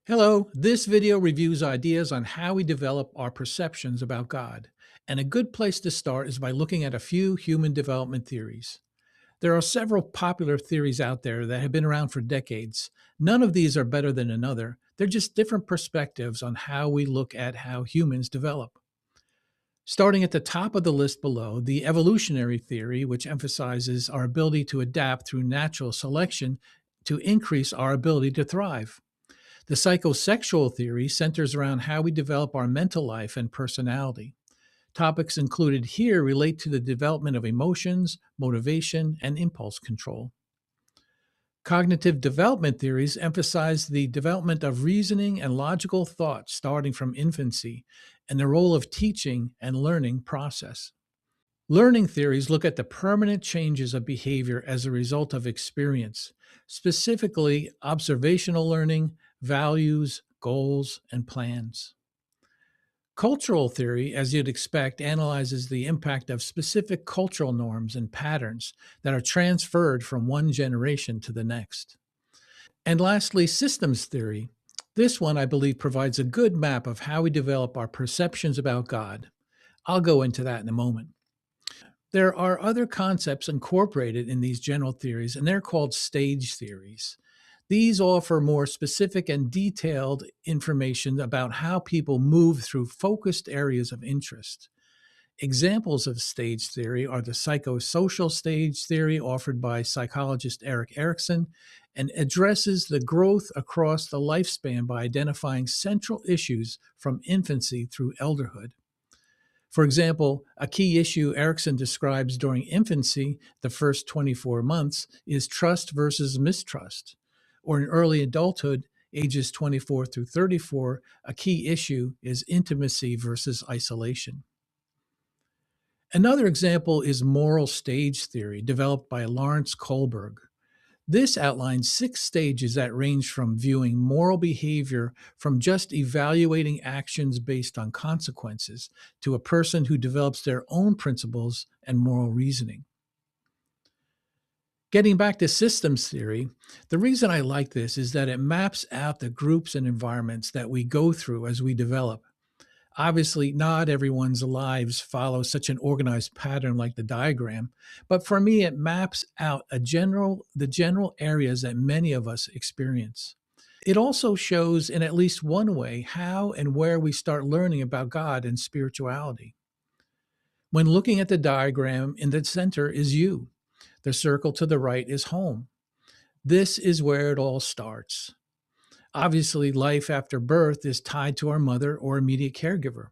Hello, this video reviews ideas on how we develop our perceptions about God. And a good place to start is by looking at a few human development theories. There are several popular theories out there that have been around for decades. None of these are better than another. They're just different perspectives on how we look at how humans develop. Starting at the top of the list below, the evolutionary theory, which emphasizes our ability to adapt through natural selection to increase our ability to thrive. The psychosexual theory centers around how we develop our mental life and personality. Topics included here relate to the development of emotions, motivation, and impulse control. Cognitive development theories emphasize the development of reasoning and logical thought starting from infancy and the role of teaching and learning process. Learning theories look at the permanent changes of behavior as a result of experience, specifically observational learning, values, goals, and plans. Cultural theory, as you'd expect, analyzes the impact of specific cultural norms and patterns that are transferred from one generation to the next. And lastly, systems theory. This one, I believe, provides a good map of how we develop our perceptions about God. I'll go into that in a moment. There are other concepts incorporated in these general theories, and they're called stage theories. These offer more specific and detailed information about how people move through focused areas of interest. Examples of stage theory are the psychosocial stage theory offered by psychologist Erik Erikson and addresses the growth across the lifespan by identifying central issues from infancy through elderhood. For example, a key issue Erickson describes during infancy, the first 24 months, is trust versus mistrust. Or in early adulthood, ages 24 through 34, a key issue is intimacy versus isolation. Another example is moral stage theory, developed by Lawrence Kohlberg. This outlines 6 stages that range from viewing moral behavior from just evaluating actions based on consequences to a person who develops their own principles and moral reasoning. Getting back to systems theory, the reason I like this is that it maps out the groups and environments that we go through as we develop. Obviously, not everyone's lives follow such an organized pattern like the diagram, but for me, it maps out the general areas that many of us experience. It also shows, in at least one way, how and where we start learning about God and spirituality. When looking at the diagram, in the center is you. The circle to the right is home. This is where it all starts. Obviously, life after birth is tied to our mother or immediate caregiver.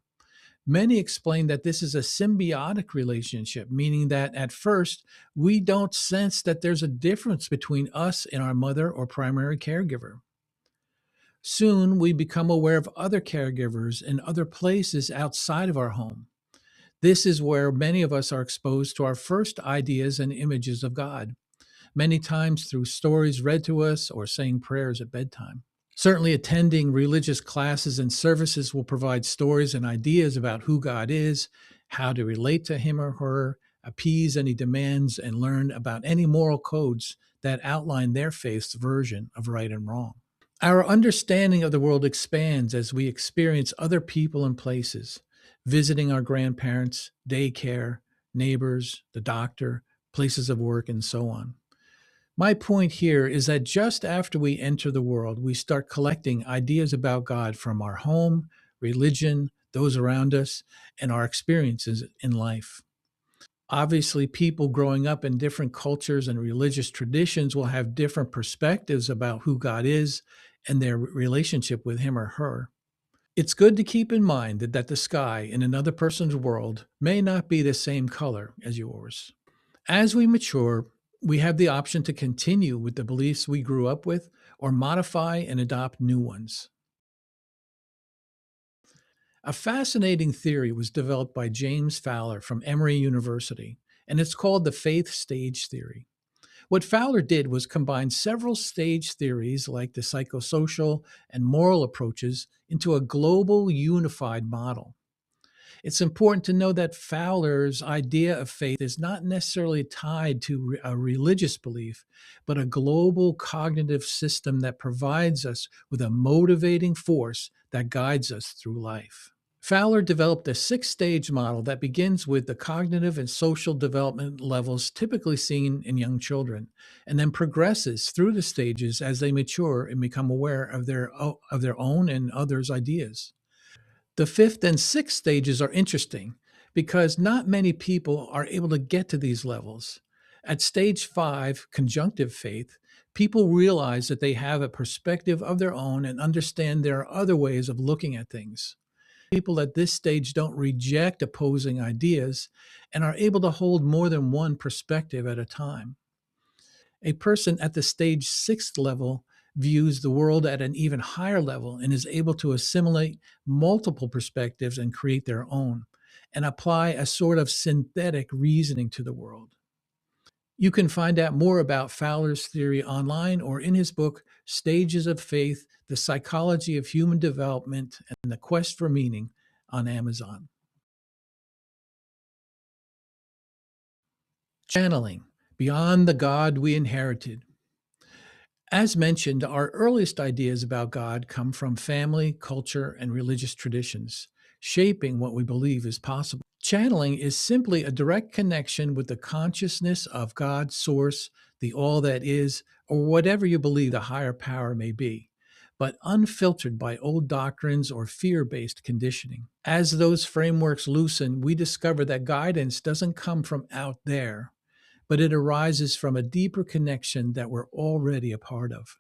Many explain that this is a symbiotic relationship, meaning that at first, we don't sense that there's a difference between us and our mother or primary caregiver. Soon, we become aware of other caregivers in other places outside of our home. This is where many of us are exposed to our first ideas and images of God, many times through stories read to us or saying prayers at bedtime. Certainly, attending religious classes and services will provide stories and ideas about who God is, how to relate to Him or her, appease any demands, and learn about any moral codes that outline their faith's version of right and wrong. Our understanding of the world expands as we experience other people and places, visiting our grandparents, daycare, neighbors, the doctor, places of work, and so on. My point here is that just after we enter the world, we start collecting ideas about God from our home, religion, those around us, and our experiences in life. Obviously, people growing up in different cultures and religious traditions will have different perspectives about who God is and their relationship with Him or her. It's good to keep in mind that the sky in another person's world may not be the same color as yours. As we mature, we have the option to continue with the beliefs we grew up with or modify and adopt new ones. A fascinating theory was developed by James Fowler from Emory University, and it's called the faith stage theory. What Fowler did was combine several stage theories like the psychosocial and moral approaches into a global unified model. It's important to know that Fowler's idea of faith is not necessarily tied to a religious belief, but a global cognitive system that provides us with a motivating force that guides us through life. Fowler developed a six-stage model that begins with the cognitive and social development levels typically seen in young children, and then progresses through the stages as they mature and become aware of their own and others' ideas. The fifth and sixth stages are interesting because not many people are able to get to these levels. At stage five, conjunctive faith, people realize that they have a perspective of their own and understand there are other ways of looking at things. People at this stage don't reject opposing ideas and are able to hold more than one perspective at a time. A person at the stage sixth level views the world at an even higher level and is able to assimilate multiple perspectives and create their own and apply a sort of synthetic reasoning to the world. You can find out more about Fowler's theory online or in his book, Stages of Faith: The Psychology of Human Development and the Quest for Meaning, on Amazon. Channeling, beyond the God we inherited. As mentioned, our earliest ideas about God come from family, culture, and religious traditions, shaping what we believe is possible. Channeling is simply a direct connection with the consciousness of God, Source, the all that is, or whatever you believe the higher power may be, but unfiltered by old doctrines or fear based conditioning. As those frameworks loosen, we discover that guidance doesn't come from out there, but it arises from a deeper connection that we're already a part of.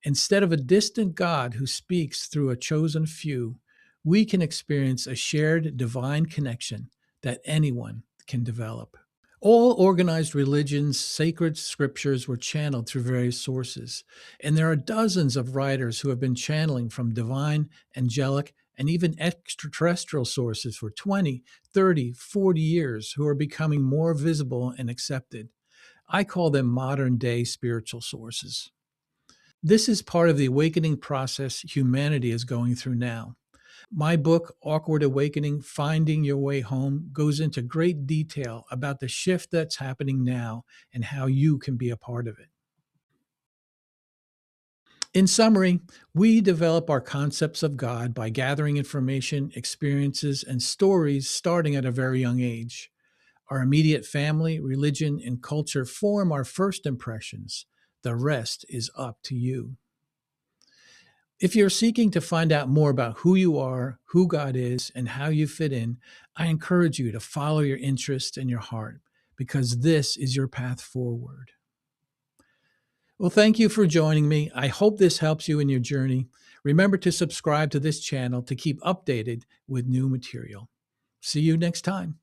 Instead of a distant God who speaks through a chosen few, we can experience a shared divine connection that anyone can develop. All organized religions' sacred scriptures were channeled through various sources, and there are dozens of writers who have been channeling from divine, angelic, and even extraterrestrial sources for 20, 30, 40 years who are becoming more visible and accepted. I call them modern day spiritual sources. This is part of the awakening process humanity is going through now. My book, Awkward Awakening: Finding Your Way Home, goes into great detail about the shift that's happening now and how you can be a part of it. In summary, we develop our concepts of God by gathering information, experiences, and stories starting at a very young age. Our immediate family, religion, and culture form our first impressions. The rest is up to you. If you're seeking to find out more about who you are, who God is, and how you fit in, I encourage you to follow your interests and your heart because this is your path forward. Well, thank you for joining me. I hope this helps you in your journey. Remember to subscribe to this channel to keep updated with new material. See you next time.